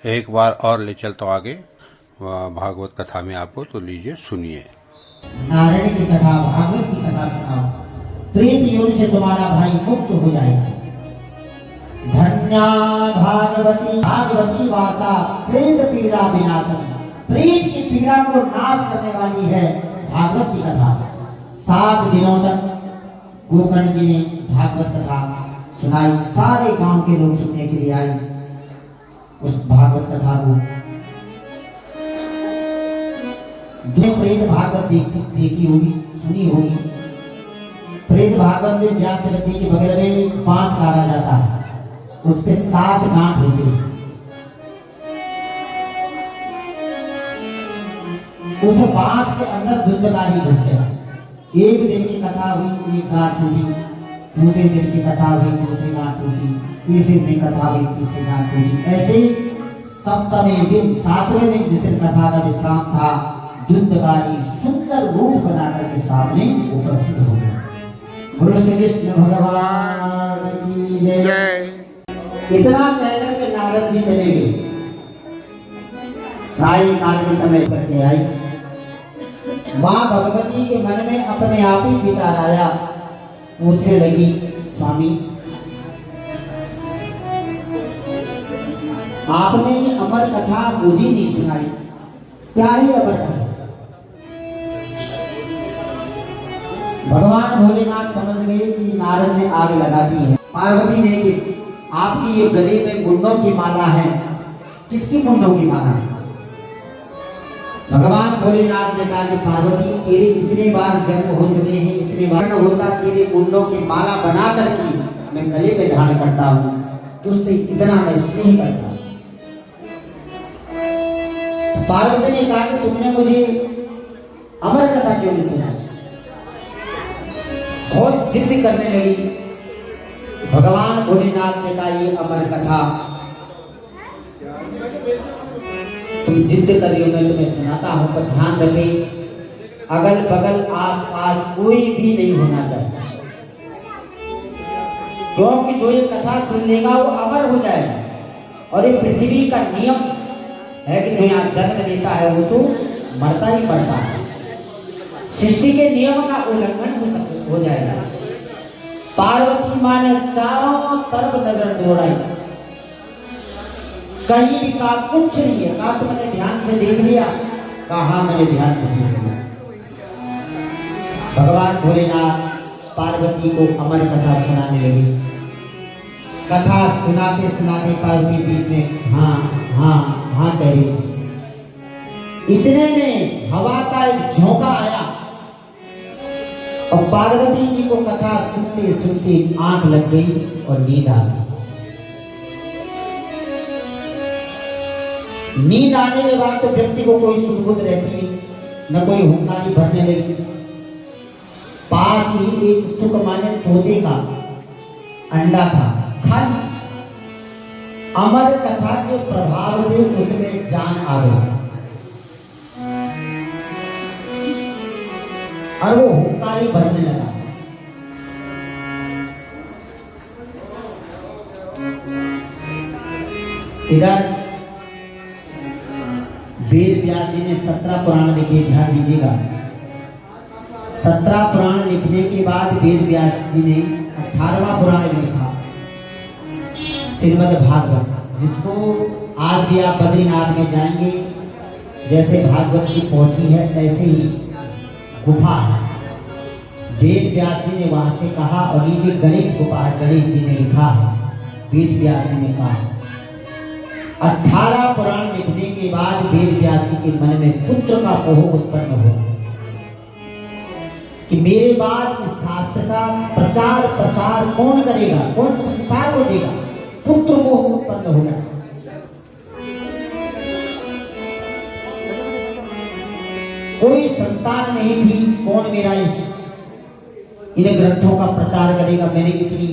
एक बार और ले चलता हूँ आगे भागवत कथा में आपको, तो लीजिए सुनिए। नारायण की कथा, भागवत की कथा सुनाओ, प्रेत योनि से तुम्हारा भाई मुक्त हो जाएगा। धन्या भागवती, भागवती वार्ता प्रेत पीड़ा विनाशनी, प्रेत की पीड़ा को नाश करने वाली है भागवत की कथा। 7 दिनों तक गोकर्ण जी ने भागवत कथा सुनाई, सारे गांव के लोग सुनने के लिए आए उस भागवत कथा को। प्रेत भागवत देखी होगी, सुनी होगी। प्रेत भागवत में व्यास गद्दी के बगल में एक बांस गाड़ा जाता है, उस पे 7 गांठ होते हैं। उस बांस के अंदर धुंधकारी घुस गया। एक दिन की कथा हुई, एक गांठ टूटी। दूसरे दिन की कथा हुई, दूसरी गांठ टूटी। तीसरे दिन कथा हुई, तीसरी गांठ टूटी। ऐसे सप्तमें दिन, 7वें दिन जिस दिन कथा का विश्राम था, धुंधकारी सुंदर रूप बनाकर के सामने उपस्थित हो गया। बोलो श्री कृष्ण भगवान की जय। इतना कहकर के नारद जी चले गए। साई काल के समय करके आई। मां भगवती के मन में अपने आप ही विचार आया, पूछने लगी, स्वामी आपने ये अमर कथा मुझे नहीं सुनाई, क्या है अमर कथा? भगवान भोलेनाथ समझ गए कि नारद ने आग लगा दी है। पार्वती ने कि आपकी ये गले में मुंडों की माला है, किसकी मुंडों की माला है? भगवान भोलेनाथ ने कहा कि पार्वती तेरे इतने बार जन्म हो चुके हैं, इतने बार होता तेरे मुंडों की माला बना करके मैं गले में धारण करता हूँ, तुझसे इतना मैं स्नेह करता हूँ। पार्वती ने कहा कि तुमने मुझे अमर कथा क्यों नहीं सुनाई? बहुत जिद करने लगी। भगवान भोलेनाथ ने कहा ये अमर कथा तुम जिद कर रही हो, मैं तुम्हें सुनाता हूं, पर ध्यान रखें अगल बगल आस पास कोई भी नहीं होना चाहिए, क्योंकि जो ये कथा सुन लेगा वो अमर हो जाएगा। और ये पृथ्वी का नियम है कि जो यहाँ जन्म लेता है वो तो मरता ही मरता है। सृष्टि के नियम का उल्लंघन हो जाएगा। पार्वती मां ने चारों तरफ नजर दौड़ाई, कहीं भी कहा कुछ नहीं है। कहा तो मैंने ध्यान से देख लिया? कहा मैंने ध्यान से देख लिया। भगवान भोलेनाथ पार्वती को अमर कथा सुनाने लगे। कथा सुनाते सुनाते पार्वती बीच में हाँ हाँ हाँ कह रही थी। इतने में हवा का एक झोंका आया और पार्वती जी को कथा सुनते सुनते आंख लग गई और नींद आ गई। नींद आने के बाद तो व्यक्ति को कोई सुध-बुध रहती नहीं, न कोई हुंकारी भरने लगी। पास ही एक सुख माने तोते का अंडा था, खाली। अमर कथा के प्रभाव से उसमें जान आ गई और वो हुंकारी भरने लगा। इधर वेद व्यास जी ने 17 पुराण लिखे, ध्यान दीजिएगा। 17 पुराण लिखने के बाद वेद व्यास जी ने 18वां पुराण लिखा, श्रीमद् भागवत, जिसको आज भी आप बद्रीनाथ में जाएंगे, जैसे भागवत की पोथी है ऐसे ही गुफा है। वेद व्यास जी ने वहां से कहा, और नीचे गणेश गुफा है, गणेश जी ने लिखा है, वेद व्यास जी ने कहा। 18 पुराण लिखने के बाद वेद व्यास जी के मन में पुत्र का मोह उत्पन्न हुआ कि मेरे बाद इस शास्त्र का प्रचार प्रसार कौन करेगा, कौन संसार को देगा। पुत्र मोह उत्पन्न हो गया। कोई संतान नहीं थी, कौन मेरा इन ग्रंथों का प्रचार करेगा। मैंने इतनी